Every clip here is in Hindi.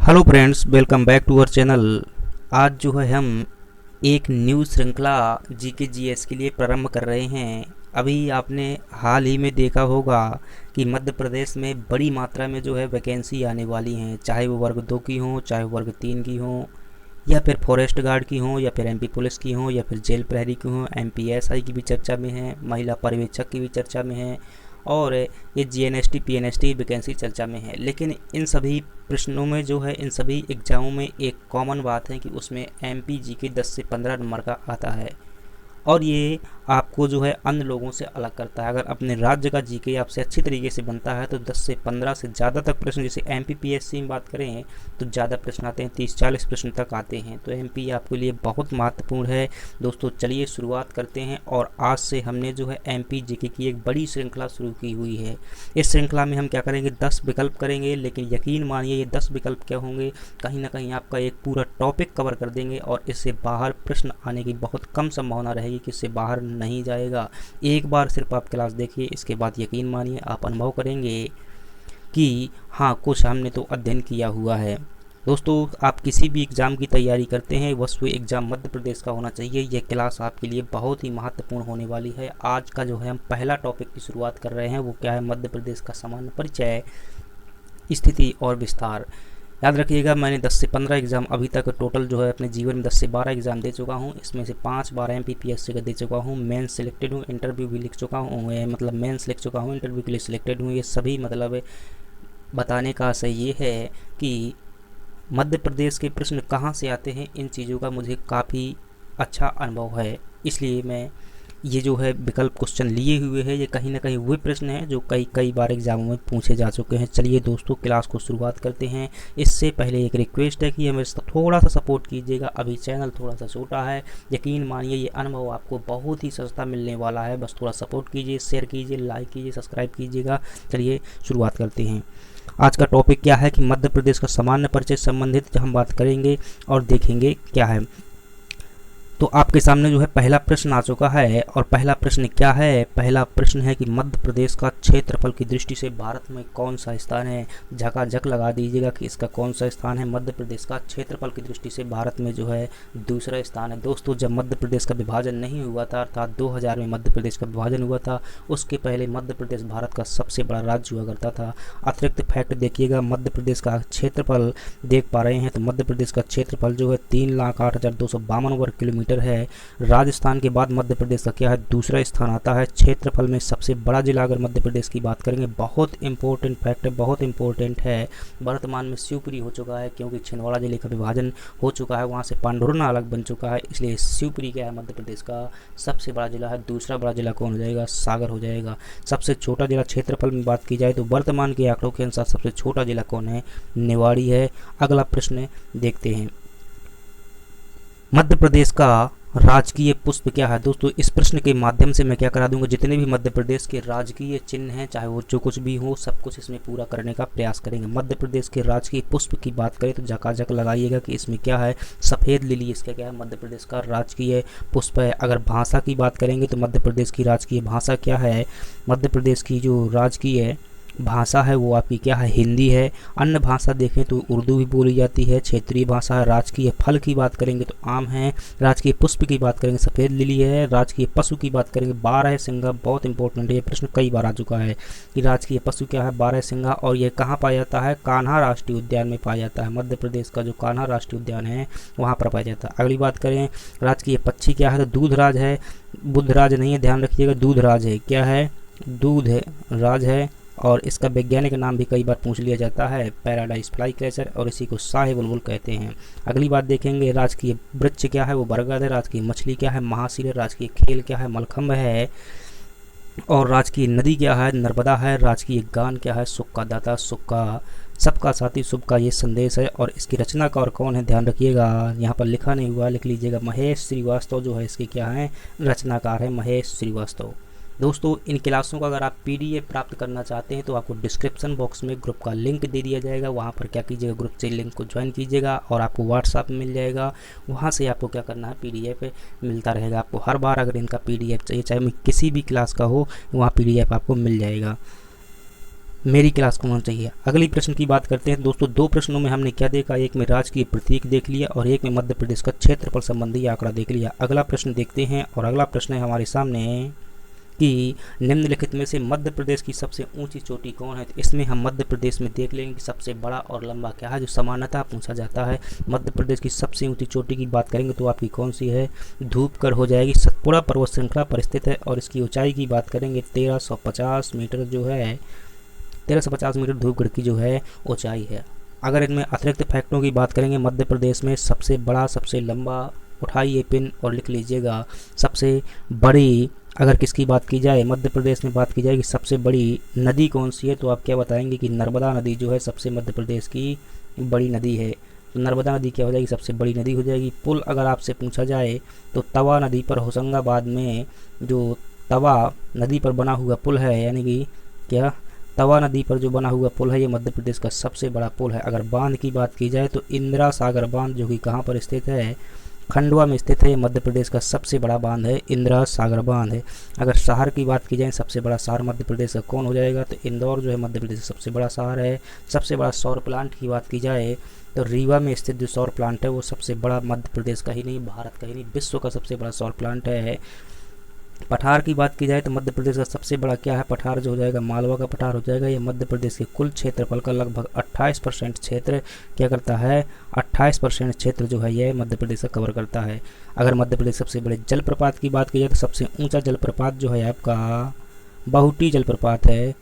Hello friends, welcome back to our channel. आज जो है हम एक न्यू श्रृंखला जीके जीएस के लिए प्रारंभ कर रहे हैं। अभी आपने हाल ही में देखा होगा कि मध्य प्रदेश में बड़ी मात्रा में जो है वैकेंसी आने वाली हैं, चाहे वो वर्ग 2 की हो, चाहे वर्ग 3 की हो, या फिर फॉरेस्ट गार्ड की हो, या फिर एमपी पुलिस की हो, या फिर जेल प्रहरी की हो। एमपीएसआई की भी चर्चा में है, महिला पर्यवेक्षक की भी चर्चा में है, और ये जीएनएसटी पीएनएसटी वैकेंसी चर्चा में है। लेकिन इन सभी प्रश्नों में जो है, इन सभी एग्जामों में एक कॉमन बात है कि उसमें एमपी जी के 10 से 15 नंबर का आता है, और ये आपको जो है अन्य लोगों से अलग करता है। अगर अपने राज्य का जीके आपसे अच्छी तरीके से बनता है तो 10 से 15 से ज़्यादा तक प्रश्न, जैसे एमपीपीएससी में बात करें तो ज़्यादा प्रश्न आते हैं, 30-40 प्रश्न तक आते हैं। तो एमपी आपके लिए बहुत महत्वपूर्ण है। दोस्तों चलिए शुरुआत करते हैं। और आज से हमने जो है एमपी जीके की एक बड़ी श्रृंखला शुरू की हुई है। इस श्रृंखला में हम क्या करेंगे, 10 विकल्प करेंगे, लेकिन यकीन मानिए ये 10 विकल्प क्या होंगे, कहीं ना कहीं आपका एक पूरा टॉपिक कवर कर देंगे, और इससे बाहर प्रश्न आने की बहुत कम संभावना रहेगी कि इससे बाहर नहीं जाएगा। एक बार सिर्फ आप क्लास देखिए, इसके बाद यकीन मानिए आप अनुभव करेंगे कि हाँ, कुछ हमने तो अध्ययन किया हुआ है। दोस्तों, आप किसी भी एग्ज़ाम की तैयारी करते हैं, बस वो एग्ज़ाम मध्य प्रदेश का होना चाहिए। यह क्लास आपके लिए बहुत ही महत्वपूर्ण होने वाली है। आज का जो है हम पहला टॉपिक की शुरुआत कर रहे हैं, वो क्या है, मध्य प्रदेश का सामान्य परिचय, स्थिति और विस्तार। याद रखिएगा, मैंने 10 से 15 एग्ज़ाम अभी तक टोटल जो है अपने जीवन में 10 से 12 एग्ज़ाम दे चुका हूँ। इसमें से 5 बार एमपीपीएससी का दे चुका हूँ, मेंस सिलेक्टेड हूँ, इंटरव्यू भी लिख चुका हूँ, मतलब मेंस लिख चुका हूँ, इंटरव्यू के लिए सिलेक्टेड हूँ। ये सभी मतलब बताने का आशय ये है कि मध्य प्रदेश के प्रश्न कहाँ से आते हैं, इन चीज़ों का मुझे काफ़ी अच्छा अनुभव है। इसलिए मैं ये जो है विकल्प क्वेश्चन लिए हुए हैं, ये कहीं ना कहीं वे प्रश्न हैं जो कई बार एग्जामों में पूछे जा चुके हैं। चलिए दोस्तों, क्लास को शुरुआत करते हैं। इससे पहले एक रिक्वेस्ट है कि हमें थोड़ा सा सपोर्ट कीजिएगा। अभी चैनल थोड़ा सा छोटा है, यकीन मानिए ये अनुभव आपको बहुत ही सस्ता मिलने वाला है। बस थोड़ा सपोर्ट कीजिए, शेयर कीजिए, लाइक कीजिए, सब्सक्राइब कीजिएगा। चलिए शुरुआत करते हैं। आज का टॉपिक क्या है कि मध्य प्रदेश का सामान्य परिचय संबंधित हम बात करेंगे और देखेंगे क्या है। तो आपके सामने जो है पहला प्रश्न आ चुका है, और पहला प्रश्न क्या है, पहला प्रश्न है कि मध्य प्रदेश का क्षेत्रफल की दृष्टि से भारत में कौन सा स्थान है। झकाझक लगा दीजिएगा कि इसका कौन सा स्थान है। मध्य प्रदेश का क्षेत्रफल की दृष्टि से भारत में जो है दूसरा स्थान है। दोस्तों, जब मध्य प्रदेश का विभाजन नहीं हुआ था, अर्थात 2000 में मध्य प्रदेश का विभाजन हुआ था, उसके पहले मध्य प्रदेश भारत का सबसे बड़ा राज्य हुआ करता था। अतिरिक्त फैक्ट देखिएगा, मध्य प्रदेश का क्षेत्रफल देख पा रहे हैं तो मध्य प्रदेश का क्षेत्रफल जो है 3,08,252 वर्ग किलोमीटर है। राजस्थान के बाद मध्य प्रदेश का क्या है, दूसरा स्थान आता है। क्षेत्रफल में सबसे बड़ा जिला अगर मध्य प्रदेश की बात करेंगे, बहुत इंपॉर्टेंट फैक्ट है, बहुत इंपॉर्टेंट है, वर्तमान में शिवपुरी हो चुका है, क्योंकि छिंदवाड़ा जिले का विभाजन हो चुका है, वहाँ से पांडुरना अलग बन चुका है, इसलिए शिवपुरी क्या है, मध्य प्रदेश का सबसे बड़ा जिला है। दूसरा बड़ा जिला कौन हो जाएगा, सागर हो जाएगा। सबसे छोटा जिला क्षेत्रफल में बात की जाए तो वर्तमान के आंकड़ों के अनुसार सबसे छोटा जिला कौन है, निवाड़ी है। अगला प्रश्न देखते हैं, मध्य प्रदेश का राजकीय पुष्प क्या है। दोस्तों, इस प्रश्न के माध्यम से मैं क्या करा दूंगा, जितने भी मध्य प्रदेश के राजकीय चिन्ह हैं, चाहे वो जो कुछ भी हो, सब कुछ इसमें पूरा करने का प्रयास करेंगे। मध्य प्रदेश के राजकीय पुष्प की बात करें तो झकाझक लगाइएगा कि इसमें क्या है, सफ़ेद लिली इसका क्या है, मध्य प्रदेश का राजकीय पुष्प है। अगर भाषा की बात करेंगे तो मध्य प्रदेश की राजकीय भाषा क्या है, मध्य प्रदेश की जो राजकीय भाषा है वो आपकी क्या है, हिंदी है। अन्य भाषा देखें तो उर्दू भी बोली जाती है, क्षेत्रीय भाषा है। राजकीय फल की बात करेंगे तो आम है। राजकीय पुष्प की बात करेंगे सफ़ेद लिली है। राजकीय पशु की बात करेंगे बारहसिंगा, बहुत इंपॉर्टेंट है, ये प्रश्न कई बार आ चुका है कि राजकीय पशु क्या है, बारहसिंगा। और ये कहाँ पाया जाता है, कान्हा राष्ट्रीय उद्यान में पाया जाता है। मध्य प्रदेश का जो कान्हा राष्ट्रीय उद्यान है वहाँ पर पाया जाता है। अगली बात करें, राजकीय पक्षी क्या है, तो दूधराज है, बुद्धराज नहीं है, ध्यान रखिएगा, दूधराज है। क्या है, दूध है, राज है। और इसका वैज्ञानिक नाम भी कई बार पूछ लिया जाता है, पैराडाइज फ्लाई कैचर, और इसी को शाही बुलबुल कहते हैं। अगली बात देखेंगे, राजकीय वृक्ष क्या है, वो बरगद है। राजकीय मछली क्या है, महासीर है। राजकीय खेल क्या है, मलखम्ब है। और राजकीय नदी क्या है, नर्मदा है। राजकीय गान क्या है, सुक्का दाता सुक्का, सबका साथी शुभ का ये संदेश है। और इसकी रचनाकार कौन है, ध्यान रखिएगा, यहाँ पर लिखा नहीं हुआ, लिख लीजिएगा, महेश श्रीवास्तव जो है इसके क्या है, रचनाकार है महेश श्रीवास्तव। दोस्तों, इन क्लासों का अगर आप पीडीएफ प्राप्त करना चाहते हैं तो आपको डिस्क्रिप्शन बॉक्स में ग्रुप का लिंक दे दिया जाएगा। वहाँ पर क्या कीजिएगा, ग्रुप से लिंक को ज्वाइन कीजिएगा और आपको व्हाट्सएप मिल जाएगा। वहाँ से आपको क्या करना है, पीडीएफ मिलता रहेगा आपको हर बार। अगर इनका पीडीएफ चाहिए, चाहे मैं किसी भी क्लास का हो, वहाँ पीडीएफ आपको मिल जाएगा। मेरी क्लास को होना चाहिए। अगली प्रश्न की बात करते हैं दोस्तों। दो प्रश्नों में हमने क्या देखा, एक में राज्य की प्रतीक देख लिया और एक में मध्य प्रदेश का क्षेत्रफल संबंधी आंकड़ा देख लिया। अगला प्रश्न देखते हैं और अगला प्रश्न है हमारे सामने कि निम्नलिखित में से मध्य प्रदेश की सबसे ऊंची चोटी कौन है। तो इसमें हम मध्य प्रदेश में देख लेंगे कि सबसे बड़ा और लंबा क्या है, जो समानता पूछा जाता है। मध्य प्रदेश की सबसे ऊंची चोटी की बात करेंगे तो आपकी कौन सी है, धूपगढ़ हो जाएगी। सतपुड़ा पर्वत श्रृंखला पर स्थित है और इसकी ऊंचाई की बात करेंगे 1350 मीटर जो है, 1350 मीटर धूपगढ़ की जो है ऊंचाई है। अगर इनमें अतिरिक्त फैक्टों की बात करेंगे, मध्य प्रदेश में सबसे बड़ा सबसे लंबा, उठाइए पेन और लिख लीजिएगा, सबसे बड़ी अगर किसकी बात की जाए, मध्य प्रदेश में बात की जाए कि सबसे बड़ी नदी कौन सी है, तो आप क्या बताएंगे कि नर्मदा नदी जो है सबसे मध्य प्रदेश की बड़ी नदी है। तो नर्मदा नदी क्या हो जाएगी, सबसे बड़ी नदी हो जाएगी। पुल अगर आपसे पूछा जाए तो तवा नदी पर होशंगाबाद में जो तवा नदी पर बना हुआ पुल है, यानी कि क्या तवा नदी पर जो बना हुआ पुल है, ये मध्य प्रदेश का सबसे बड़ा पुल है। अगर बांध की बात की जाए तो इंदिरा सागर बांध जो कि कहाँ पर स्थित है, खंडवा में स्थित है। मध्य प्रदेश का सबसे बड़ा बांध है, इंदिरा सागर बांध है। अगर शहर की बात की जाए, सबसे बड़ा शहर मध्य प्रदेश का कौन हो जाएगा, तो इंदौर जो है मध्य प्रदेश का सबसे बड़ा शहर है। सबसे बड़ा सौर प्लांट की बात की जाए तो रीवा में स्थित जो सौर प्लांट है वो सबसे बड़ा मध्य प्रदेश का ही नहीं, भारत का ही नहीं, विश्व का सबसे बड़ा सौर प्लांट है। पठार की बात की जाए तो मध्य प्रदेश का सबसे बड़ा क्या है, पठार जो हो जाएगा मालवा का पठार हो जाएगा। ये मध्य प्रदेश के कुल क्षेत्रफल का लगभग 28% क्षेत्र क्या करता है, 28% क्षेत्र जो है ये मध्य प्रदेश का कवर करता है। अगर मध्य प्रदेश सबसे बड़े जलप्रपात की बात की जाए तो सबसे ऊंचा जलप्रपात जो है आपका बहुटी जलप्रपात है।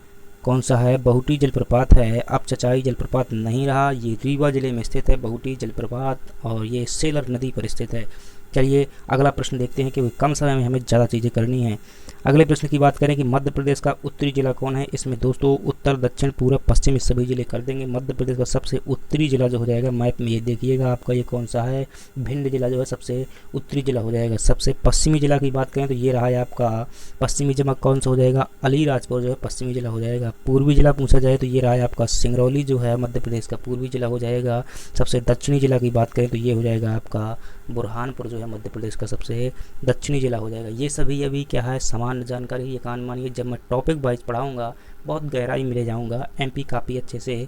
कौन सा है, बहुटी जलप्रपात है। अब चचाई जलप्रपात नहीं रहा, ये रीवा जिले में स्थित है बहुटी जलप्रपात और ये सेलर नदी पर स्थित है। चलिए अगला प्रश्न देखते हैं कि कम समय में हमें ज़्यादा चीज़ें करनी है। अगले प्रश्न की बात करें कि मध्य प्रदेश का उत्तरी जिला कौन है। इसमें दोस्तों उत्तर दक्षिण पूर्व पश्चिम इस सभी जिले कर देंगे। मध्य प्रदेश का सबसे उत्तरी जिला जो हो जाएगा, मैप में ये देखिएगा आपका ये कौन सा है, भिंड जिला जो है सबसे उत्तरी जिला हो जाएगा। सबसे पश्चिमी जिला की बात करें तो ये रहा है आपका पश्चिमी जिला कौन सा हो जाएगा, अलीराजपुर जो है पश्चिमी जिला हो जाएगा। पूर्वी जिला पूछा जाए तो ये रहा है आपका सिंगरौली जो है मध्य प्रदेश का पूर्वी जिला हो जाएगा। सबसे दक्षिणी जिला की बात करें तो ये हो जाएगा आपका बुरहानपुर जो है मध्य प्रदेश का सबसे दक्षिणी जिला हो जाएगा। ये सभी अभी क्या है सामान्य जानकारी, ये कान मानिए। जब मैं टॉपिक वाइज पढ़ाऊंगा बहुत गहराई में ले जाऊंगा। एमपी काफ़ी अच्छे से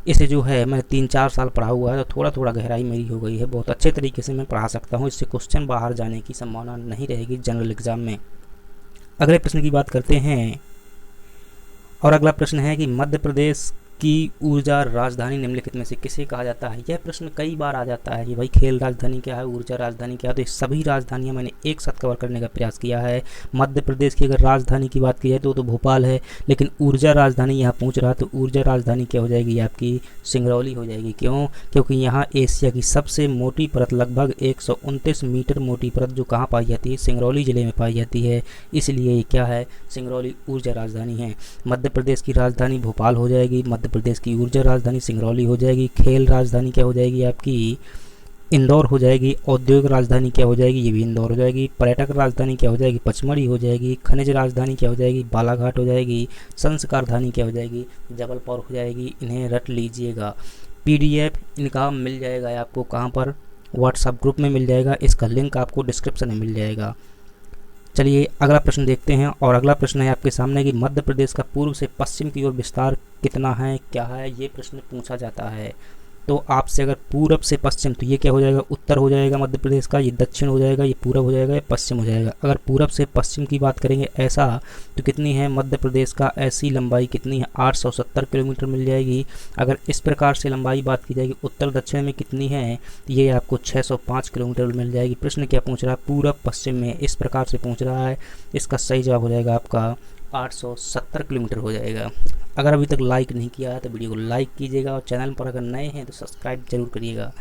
इसे जो है मैं 3-4 साल पढ़ा हुआ है, तो थोड़ा थोड़ा गहराई मेरी हो गई है। बहुत अच्छे तरीके से मैं पढ़ा सकता हूँ, इससे क्वेश्चन बाहर जाने की संभावना नहीं रहेगी जनरल एग्जाम में। अगले प्रश्न की बात करते हैं और अगला प्रश्न है कि मध्य प्रदेश की ऊर्जा राजधानी निम्नलिखित में से किसे कहा जाता है। यह प्रश्न कई बार आ जाता है कि भाई खेल राजधानी क्या है, ऊर्जा राजधानी क्या है। तो ये सभी राजधानियां मैंने एक साथ कवर करने का प्रयास किया है। मध्य प्रदेश की अगर राजधानी की बात की जाए तो भोपाल है, लेकिन ऊर्जा राजधानी यहाँ पूछ रहा तो ऊर्जा राजधानी क्या हो जाएगी आपकी, सिंगरौली हो जाएगी। क्यों, क्योंकि यहाँ एशिया की सबसे मोटी परत लगभग 129 मीटर मोटी परत जो कहाँ पाई जाती है, सिंगरौली जिले में पाई जाती है, इसलिए क्या है सिंगरौली ऊर्जा राजधानी है। मध्य प्रदेश की राजधानी भोपाल हो जाएगी, मध्य प्रदेश की ऊर्जा राजधानी सिंगरौली हो जाएगी। खेल राजधानी क्या हो जाएगी आपकी, इंदौर हो जाएगी। औद्योगिक राजधानी क्या हो जाएगी, ये भी इंदौर हो जाएगी। पर्यटक राजधानी क्या हो जाएगी, पचमढ़ी हो जाएगी। खनिज राजधानी क्या हो जाएगी, बालाघाट हो जाएगी। संस्कार राजधानी क्या हो जाएगी, जबलपुर हो जाएगी। इन्हें रट लीजिएगा। पीडीएफ इनका मिल जाएगा आपको कहाँ पर, व्हाट्सएप ग्रुप में मिल जाएगा, इसका लिंक आपको डिस्क्रिप्शन में मिल जाएगा। चलिए अगला प्रश्न देखते हैं और अगला प्रश्न है आपके सामने कि मध्य प्रदेश का पूर्व से पश्चिम की ओर विस्तार कितना है, क्या है, ये प्रश्न पूछा जाता है। तो आपसे अगर पूरब से पश्चिम, तो ये क्या हो जाएगा, उत्तर हो जाएगा मध्य प्रदेश का। ये दक्षिण हो जाएगा, ये पूरब हो जाएगा, ये पश्चिम हो जाएगा। अगर पूरब से पश्चिम की बात करेंगे ऐसा, तो कितनी है मध्य प्रदेश का ऐसी लंबाई कितनी है, 870 किलोमीटर मिल जाएगी। अगर इस प्रकार से लंबाई बात की जाएगी उत्तर दक्षिण में कितनी है, ये आपको 605 किलोमीटर मिल जाएगी। प्रश्न क्या पूछ रहा है, पूरब पश्चिम में इस प्रकार से पूछ रहा है। इसका सही जवाब हो जाएगा आपका 870 किलोमीटर हो जाएगा। अगर अभी तक लाइक नहीं किया है तो वीडियो को लाइक कीजिएगा और चैनल पर अगर नए हैं तो सब्सक्राइब जरूर करिएगा।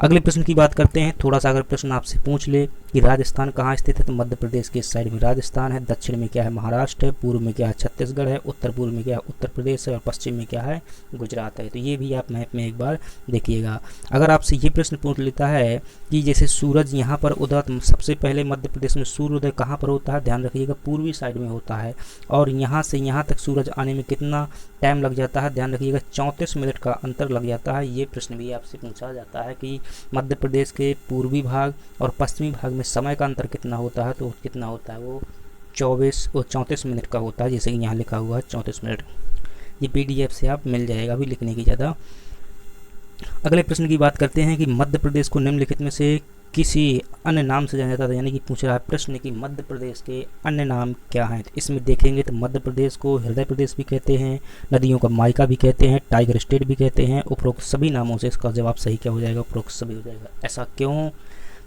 अगले प्रश्न की बात करते हैं। थोड़ा सा अगर प्रश्न आपसे पूछ ले कि राजस्थान कहाँ स्थित है, तो मध्य प्रदेश के इस साइड में राजस्थान है, दक्षिण में क्या है महाराष्ट्र है, पूर्व में क्या है छत्तीसगढ़ है, उत्तर पूर्व में क्या है उत्तर प्रदेश है और पश्चिम में क्या है गुजरात है। तो ये भी आप मैप में एक बार देखिएगा। अगर आपसे ये प्रश्न पूछ लेता है कि जैसे सूरज यहाँ पर उदय, सबसे पहले मध्य प्रदेश में सूर्योदय कहाँ पर होता है, ध्यान रखिएगा पूर्वी साइड में होता है। और यहाँ से यहाँ तक सूरज आने में कितना टाइम लग जाता है, ध्यान रखिएगा 34 मिनट का अंतर लग जाता है। ये प्रश्न भी आपसे पूछा जाता है कि मध्य प्रदेश के पूर्वी भाग और पश्चिमी भाग में समय का अंतर कितना होता है, तो कितना होता है वो 24 और 34 मिनट का होता है, जैसे कि यहाँ लिखा हुआ है 34 मिनट। ये PDF से आप मिल जाएगा अभी लिखने की ज़्यादा। अगले प्रश्न की बात करते हैं कि मध्य प्रदेश को निम्नलिखित में से किसी अन्य नाम से जाना जाता था, यानी कि पूछ रहा है प्रश्न कि मध्य प्रदेश के अन्य नाम क्या हैं। तो इसमें देखेंगे तो मध्य प्रदेश को हृदय प्रदेश भी कहते हैं, नदियों का मायका भी कहते हैं, टाइगर स्टेट भी कहते हैं। उपरोक्त सभी नामों से इसका जवाब सही क्या हो जाएगा, उपरोक्त सभी हो जाएगा। ऐसा क्यों?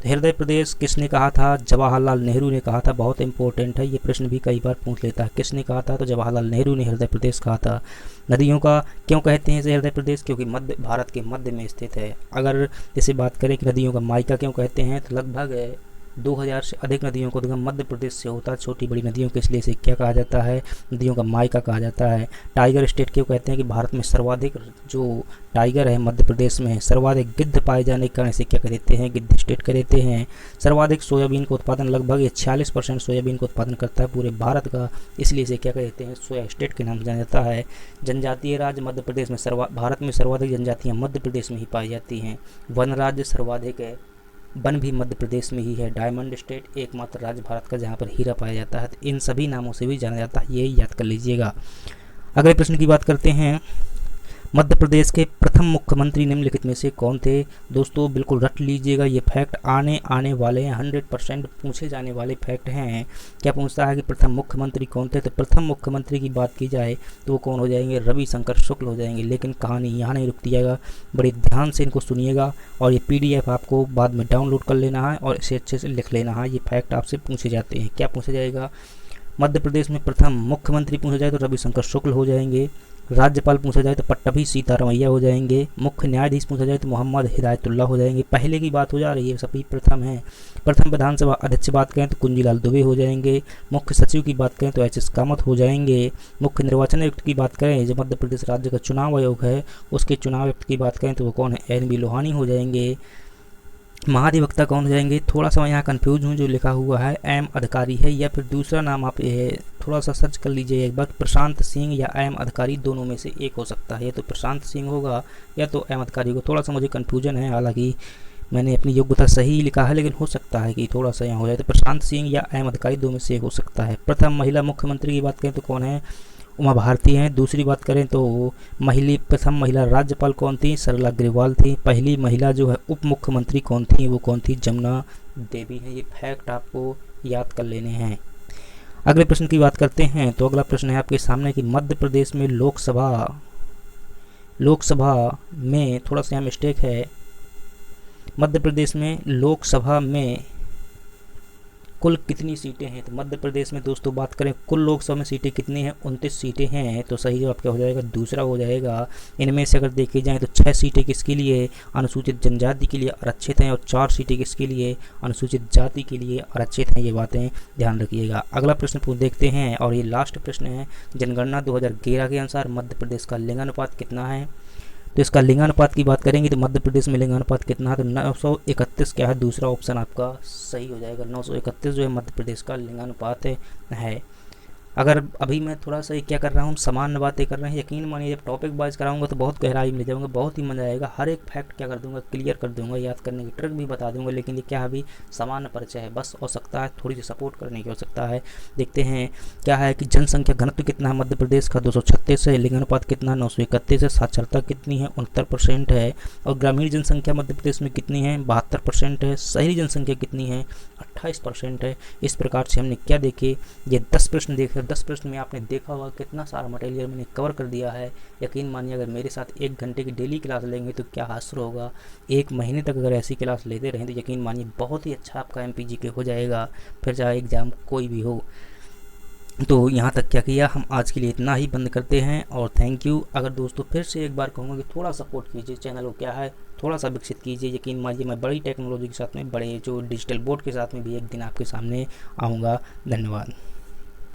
तो हृदय प्रदेश किसने कहा था? जवाहरलाल नेहरू ने कहा था। बहुत इंपॉर्टेंट है, ये प्रश्न भी कई बार पूछ लेता है, किसने कहा था? तो जवाहरलाल नेहरू ने हृदय प्रदेश कहा था। नदियों का क्यों कहते हैं इसे हृदय प्रदेश? क्योंकि मध्य भारत के मध्य में स्थित है। अगर जैसे बात करें कि नदियों का मायका क्यों कहते हैं, तो लगभग 2000 से अधिक नदियों को उद्गम मध्य प्रदेश से होता है, छोटी बड़ी नदियों के, इसलिए इसे क्या कहा जाता है? नदियों का मायका कहा जाता है। टाइगर स्टेट क्यों कहते हैं? कि भारत में सर्वाधिक जो टाइगर है मध्य प्रदेश में, सर्वाधिक गिद्ध पाए जाने के कारण इसे क्या कह देते हैं? गिद्ध स्टेट कह देते हैं। सर्वाधिक सोयाबीन का उत्पादन, लगभग 46% सोयाबीन का उत्पादन करता है पूरे भारत का, इसलिए इसे क्या कह देते हैं? सोया स्टेट के नाम से जाना जाता है। जनजातीय राज्य मध्य प्रदेश में, भारत में सर्वाधिक जनजातियाँ मध्य प्रदेश में ही पाई जाती हैं। वन राज्य सर्वाधिक है, वन भी मध्य प्रदेश में ही है। डायमंड स्टेट एकमात्र राज्य भारत का जहाँ पर हीरा पाया जाता है। तो इन सभी नामों से भी जाना जाता है, ये याद कर लीजिएगा। अगले प्रश्न की बात करते हैं, मध्य प्रदेश के प्रथम मुख्यमंत्री निम्नलिखित में से कौन थे? दोस्तों बिल्कुल रट लीजिएगा, ये फैक्ट आने वाले हैं, 100% पूछे जाने वाले फैक्ट हैं। क्या पूछता है कि प्रथम मुख्यमंत्री कौन थे? तो प्रथम मुख्यमंत्री की बात की जाए तो वो कौन हो जाएंगे? रविशंकर शुक्ल हो जाएंगे। लेकिन कहानी यहाँ नहीं रुकती जाएगा, बड़े ध्यान से इनको सुनिएगा और ये PDF आपको बाद में डाउनलोड कर लेना है और इसे अच्छे से लिख लेना है। ये फैक्ट आपसे पूछे जाते हैं। क्या पूछा जाएगा? मध्य प्रदेश में प्रथम मुख्यमंत्री पूछा जाए तो रविशंकर शुक्ल हो जाएंगे। राज्यपाल पूछा जाए तो पट्टभी सीतारमैया हो जाएंगे। मुख्य न्यायाधीश पूछा जाए तो मोहम्मद हिदायतुल्लाह हो जाएंगे। पहले की बात हो जा रही है, सभी प्रथम है। प्रथम विधानसभा अध्यक्ष बात करें तो कुंजीलाल दुबे हो जाएंगे। मुख्य सचिव की बात करें तो HS कामत हो जाएंगे। मुख्य निर्वाचन आयुक्त की बात करें, जो मध्य प्रदेश राज्य का चुनाव आयोग है, उसके चुनाव आयुक्त की बात करें तो वो कौन है? NB लोहानी हो जाएंगे। महाधिवक्ता कौन हो जाएंगे? थोड़ा सा यहाँ कंफ्यूज हूँ, जो लिखा हुआ है M अधिकारी है या फिर दूसरा नाम आप थोड़ा सा सर्च कर लीजिए एक बार। प्रशांत सिंह या M अधिकारी, दोनों में से एक हो सकता है। या तो प्रशांत सिंह होगा या तो M अधिकारी को, थोड़ा सा मुझे कन्फ्यूजन है। हालांकि मैंने अपनी योग्यता सही लिखा है, लेकिन हो सकता है कि थोड़ा सा यहाँ हो जाए। तो प्रशांत सिंह या M अधिकारी, दो में से एक हो सकता है। प्रथम महिला मुख्यमंत्री की बात करें तो कौन है? उमा भारती हैं। दूसरी बात करें तो प्रथम महिला राज्यपाल कौन थी? सरला अग्रवाल थी। पहली महिला जो है उप मुख्यमंत्री कौन थी? वो कौन थी? जमुना देवी है। ये फैक्ट आपको याद कर लेने हैं। अगले प्रश्न की बात करते हैं तो अगला प्रश्न है आपके सामने कि मध्य प्रदेश में लोकसभा में थोड़ा सा यहाँ मिस्टेक है। मध्य प्रदेश में लोकसभा में कुल कितनी सीटें हैं? तो मध्य प्रदेश में दोस्तों बात करें कुल लोकसभा में सीटें कितनी हैं? 29 सीटें हैं। तो सही जवाब क्या हो जाएगा? दूसरा हो जाएगा। इनमें से अगर देखी जाए तो 6 सीटें किसके लिए? अनुसूचित जनजाति के लिए आरक्षित हैं और 4 सीटें किसके लिए? अनुसूचित जाति के लिए आरक्षित हैं। ये बातें ध्यान रखिएगा। अगला प्रश्न देखते हैं और ये लास्ट प्रश्न है। जनगणना 2011 के अनुसार मध्य प्रदेश का लिंगानुपात कितना है? तो इसका लिंगानुपात की बात करेंगे तो मध्य प्रदेश में लिंगानुपात कितना है? तो 931 क्या है? दूसरा ऑप्शन आपका सही हो जाएगा। 931 जो है मध्य प्रदेश का लिंगानुपात है। अगर अभी मैं थोड़ा सा क्या कर रहा हूँ, सामान्य बातें कर रहे हैं, यकीन मानिए जब टॉपिक वाइज कराऊंगा तो बहुत गहराई में ले जाऊंगा, बहुत ही मज़ा आएगा। हर एक फैक्ट क्या कर दूंगा, क्लियर कर दूंगा, याद करने की ट्रिक भी बता दूंगा। लेकिन ये क्या है, अभी सामान्य परिचय है बस। हो सकता है थोड़ी सी सपोर्ट करने की हो सकता है। देखते हैं क्या है कि जनसंख्या घनत्व कितना है मध्य प्रदेश का? 236 है। लिंगानुपात कितना है? 931 है। साक्षरता कितनी है? 69% है। और ग्रामीण जनसंख्या मध्य प्रदेश में कितनी है? 72% है। शहरी जनसंख्या कितनी है? 28% है। इस प्रकार से हमने क्या देखे, ये 10 प्रश्न देखे। 10 प्रश्न में आपने देखा होगा कितना सारा मटेरियल मैंने कवर कर दिया है। यकीन मानिए अगर मेरे साथ 1 घंटे की डेली क्लास लेंगे तो क्या हासिल होगा। 1 महीने तक अगर ऐसी क्लास लेते रहें तो यकीन मानिए बहुत ही अच्छा आपका MPGK हो जाएगा, फिर चाहे एग्ज़ाम कोई भी हो। तो यहाँ तक क्या किया, हम आज के लिए इतना ही बंद करते हैं और थैंक यू। अगर दोस्तों फिर से एक बार कहूँगा कि थोड़ा सपोर्ट कीजिए, चैनल को क्या है थोड़ा सा विकसित कीजिए। यकीन मानिए मैं बड़ी टेक्नोलॉजी के साथ में, बड़े जो डिजिटल बोर्ड के साथ में भी एक दिन आपके सामने आऊँगा। धन्यवाद।